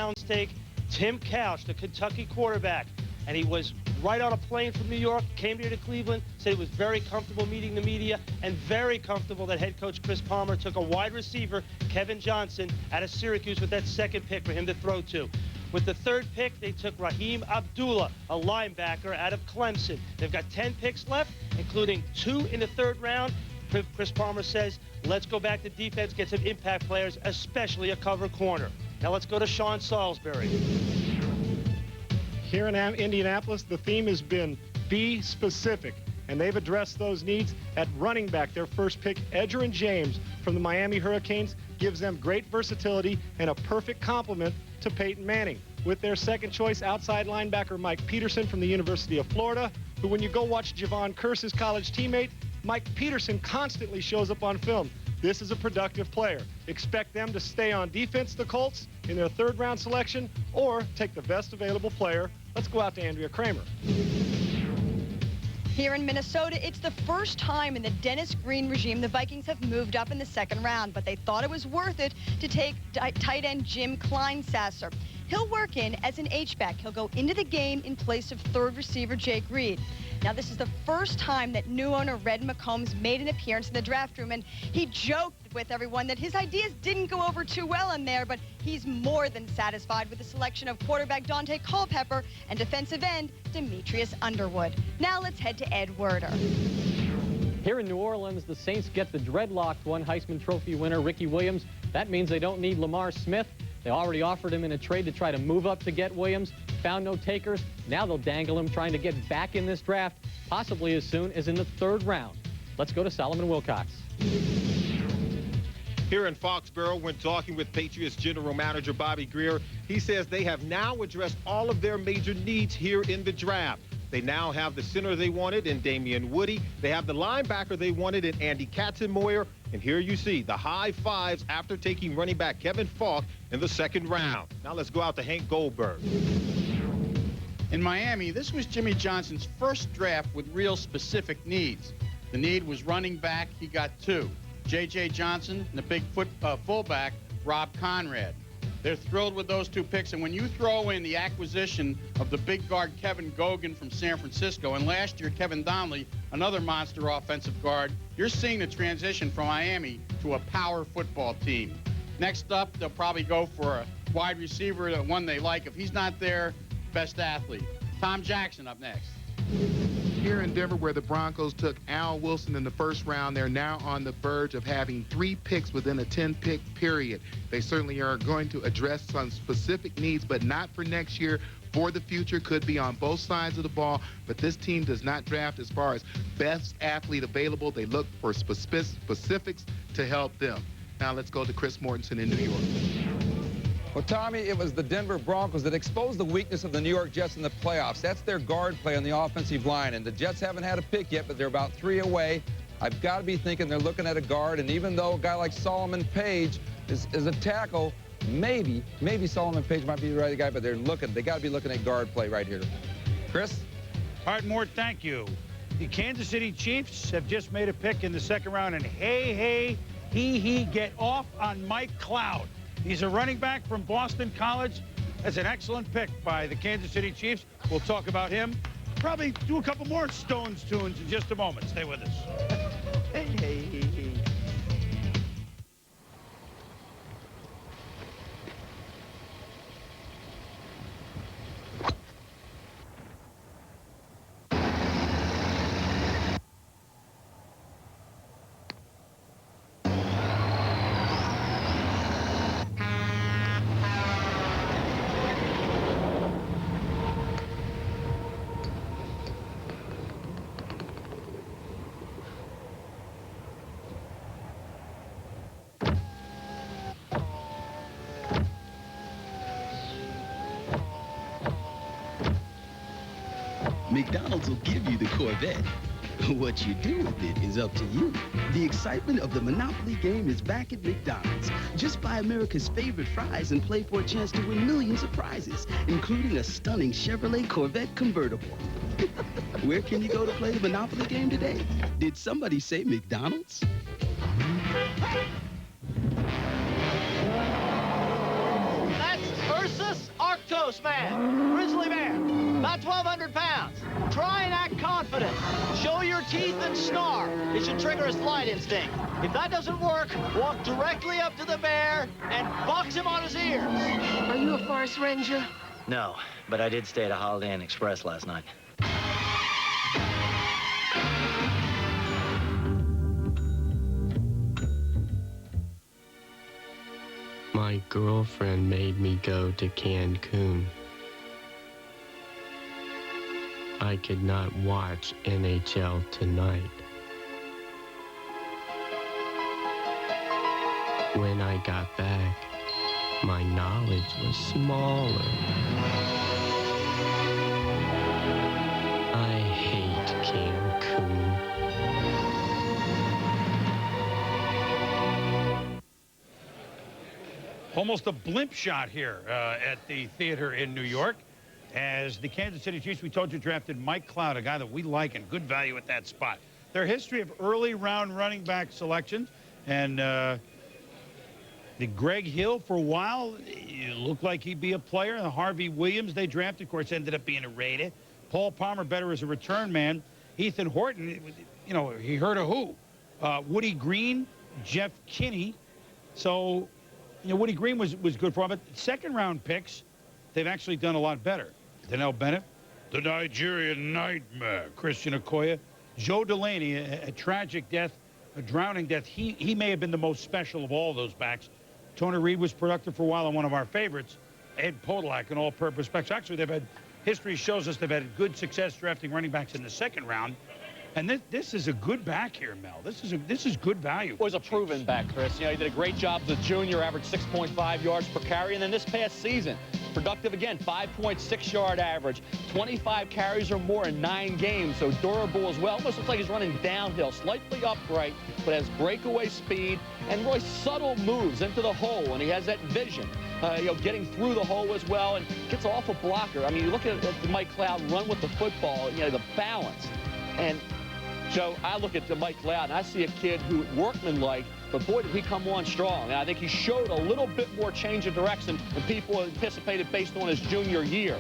pound steak, Tim Couch, the Kentucky quarterback. And he was right on a plane from New York, came here to Cleveland, said he was very comfortable meeting the media and very comfortable that head coach Chris Palmer took a wide receiver, Kevin Johnson, out of Syracuse with that second pick for him to throw to. With the third pick, they took Raheem Abdullah, a linebacker out of Clemson. They've got 10 picks left, including 2 in the third round. Chris Palmer says, let's go back to defense, get some impact players, especially a cover corner. Now let's go to Sean Salisbury. Here in Indianapolis, the theme has been be specific, and they've addressed those needs. At running back, their first pick, Edgerrin James from the Miami Hurricanes, gives them great versatility and a perfect complement to Peyton Manning. With their second choice, outside linebacker Mike Peterson from the University of Florida, who when you go watch Javon Kearse's college teammate, Mike Peterson constantly shows up on film. This is a productive player. Expect them to stay on defense, the Colts, in their third-round selection, or take the best available player. Let's go out to Andrea Kramer. Here in Minnesota, it's the first time in the Dennis Green regime the Vikings have moved up in the second round, but they thought it was worth it to take tight end Jim Kleinsasser. He'll work in as an H-back. He'll go into the game in place of third receiver Jake Reed. Now, this is the first time that new owner Red McCombs made an appearance in the draft room, and he joked with everyone that his ideas didn't go over too well in there, but he's more than satisfied with the selection of quarterback Dante Culpepper and defensive end Demetrius Underwood. Now let's head to Ed Werder. Here in New Orleans, the Saints get the dreadlocked one Heisman Trophy winner Ricky Williams. That means they don't need Lamar Smith. They already offered him in a trade to try to move up to get Williams. Found no takers. Now they'll dangle him trying to get back in this draft, possibly as soon as in the third round. Let's go to Solomon Wilcox. Here in Foxborough, when talking with Patriots General Manager Bobby Greer, he says they have now addressed all of their major needs here in the draft. They now have the center they wanted in Damian Woody. They have the linebacker they wanted in Andy Katzenmoyer. And here you see the high fives after taking running back Kevin Falk in the second round. Now let's go out to Hank Goldberg. In Miami, this was Jimmy Johnson's first draft with real specific needs. The need was running back. He got 2. J.J. Johnson and the big fullback, Rob Conrad. They're thrilled with those 2 picks, and when you throw in the acquisition of the big guard Kevin Gogan from San Francisco, and last year Kevin Donnelly, another monster offensive guard, you're seeing the transition from Miami to a power football team. Next up, they'll probably go for a wide receiver, the one they like. If he's not there, best athlete. Tom Jackson up next. Here in Denver, where the Broncos took Al Wilson in the first round, they're now on the verge of having 3 picks within a 10-pick period. They certainly are going to address some specific needs, but not for next year. For the future, could be on both sides of the ball, but this team does not draft as far as best athlete available. They look for specifics to help them. Now let's go to Chris Mortensen in New York. Well, Tommy, it was the Denver Broncos that exposed the weakness of the New York Jets in the playoffs. That's their guard play on the offensive line, and the Jets haven't had a pick yet, but they're about 3 away. I've got to be thinking they're looking at a guard, and even though a guy like Solomon Page is a tackle, maybe Solomon Page might be the right guy, but they got to be looking at guard play right here. Chris? Art Moore, thank you. The Kansas City Chiefs have just made a pick in the second round, and hey, get off on Mike Cloud. He's a running back from Boston College. That's an excellent pick by the Kansas City Chiefs. We'll talk about him. Probably do a couple more Stones tunes in just a moment. Stay with us. Hey. McDonald's will give you the Corvette. What you do with it is up to you. The excitement of the Monopoly game is back at McDonald's. Just buy America's favorite fries and play for a chance to win millions of prizes, including a stunning Chevrolet Corvette convertible. Where can you go to play the Monopoly game today? Did somebody say McDonald's? That's Ursus lactose man, grizzly bear, about 1,200 pounds. Try and act confident. Show your teeth and snarl. It should trigger his flight instinct. If that doesn't work, walk directly up to the bear and box him on his ears. Are you a forest ranger? No, but I did stay at a Holiday Inn Express last night. My girlfriend made me go to Cancun. I could not watch NHL tonight. When I got back, my knowledge was smaller. I hate Cancun. Almost a blimp shot here at the theater in New York, as the Kansas City Chiefs, we told you, drafted Mike Cloud, a guy that we like and good value at that spot. Their history of early round running back selections, and the Greg Hill, for a while, it looked like he'd be a player. The Harvey Williams they drafted, of course, ended up being a Raider. Paul Palmer, better as a return man. Ethan Horton, you know, he heard of who? Woody Green, Jeff Kinney. So, you know, Woody Green was good for him. But second-round picks, they've actually done a lot better. Donnell Bennett, the Nigerian Nightmare, Christian Okoye, Joe Delaney, a tragic death, a drowning death. He may have been the most special of all those backs. Tony Reed was productive for a while, and one of our favorites, Ed Podolak, an all-purpose back. So actually, they've had, history shows us they've had good success drafting running backs in the second round. And this is a good back here, Mel. This is good value. Was a proven back, Chris. You know, he did a great job as a junior, averaged 6.5 yards per carry. And then this past season, productive again, 5.6 yard average, 25 carries or more in 9 games. So durable as well. Almost looks like he's running downhill, slightly upright, but has breakaway speed and really subtle moves into the hole. And he has that vision, you know, getting through the hole as well, and gets off a blocker. I mean, you look at Mike Cloud run with the football, you know, the balance. And Joe, I look at Mike Cloud, and I see a kid who workmanlike, but boy, did he come on strong. And I think he showed a little bit more change of direction than people anticipated based on his junior year.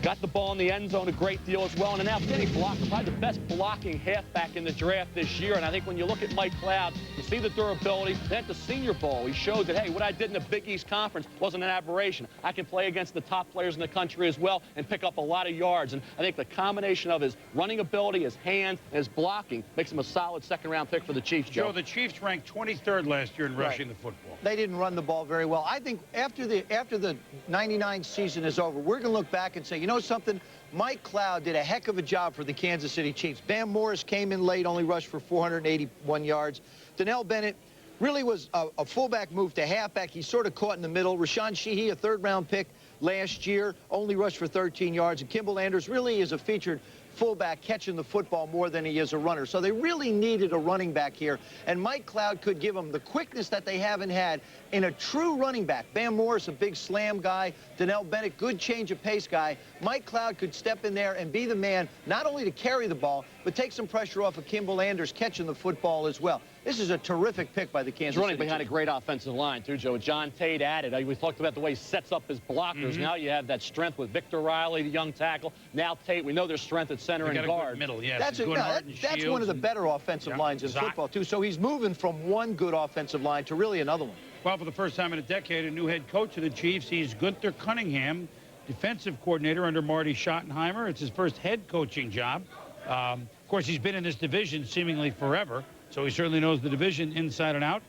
Got the ball in the end zone a great deal as well. And now Kenny Blocker, probably the best blocking halfback in the draft this year. And I think when you look at Mike Cloud, you see the durability. Then at the Senior Bowl, he showed that, hey, what I did in the Big East Conference wasn't an aberration. I can play against the top players in the country as well and pick up a lot of yards. And I think the combination of his running ability, his hands, and his blocking makes him a solid second-round pick for the Chiefs, Joe. Joe, the Chiefs ranked 23rd last year in rushing the football. They didn't run the ball very well. I think after the 99 season is over, we're going to look back and say, you know something? Mike Cloud did a heck of a job for the Kansas City Chiefs. Bam Morris came in late, only rushed for 481 yards. Donnell Bennett really was a fullback move to halfback. He's sort of caught in the middle. Rashawn Sheehy, a third-round pick last year, only rushed for 13 yards. And Kimball Anders really is a featured fullback, catching the football more than he is a runner. So they really needed a running back here. And Mike Cloud could give them the quickness that they haven't had in a true running back. Bam Morris, a big slam guy. Donnell Bennett, good change of pace guy. Mike Cloud could step in there and be the man, not only to carry the ball, but take some pressure off of Kimball Anders catching the football as well. This is a terrific pick by the Kansas City. He's running behind a great offensive line, too, Joe. John Tate added. We talked about the way he sets up his blockers. Now you have that strength with Victor Riley, the young tackle. Now Tate, we know there's strength at center and guard. Middle, yes. That's one of the better offensive lines in football, too. So he's moving from one good offensive line to really another one. Well, for the first time in a decade, a new head coach of the Chiefs. He's Gunther Cunningham, defensive coordinator under Marty Schottenheimer. It's his first head coaching job. Of course, he's been in this division seemingly forever, so he certainly knows the division inside and out.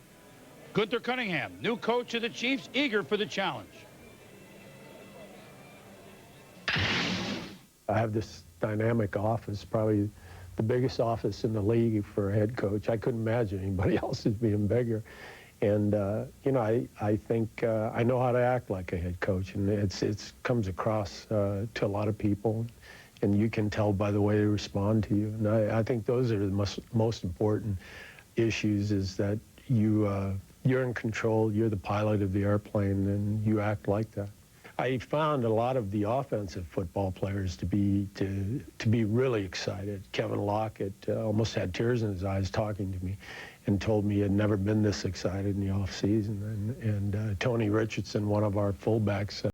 Gunther Cunningham, new coach of the Chiefs, eager for the challenge. I have this dynamic office, probably the biggest office in the league for a head coach. I couldn't imagine anybody else as being bigger. And, you know, I think I know how to act like a head coach, and it comes across to a lot of people, and you can tell by the way they respond to you. And I think those are the most important issues, is that you're in control, you're the pilot of the airplane, and you act like that. I found a lot of the offensive football players to be really excited. Kevin Lockett almost had tears in his eyes talking to me, and told me he had never been this excited in the offseason. And Tony Richardson, one of our fullbacks,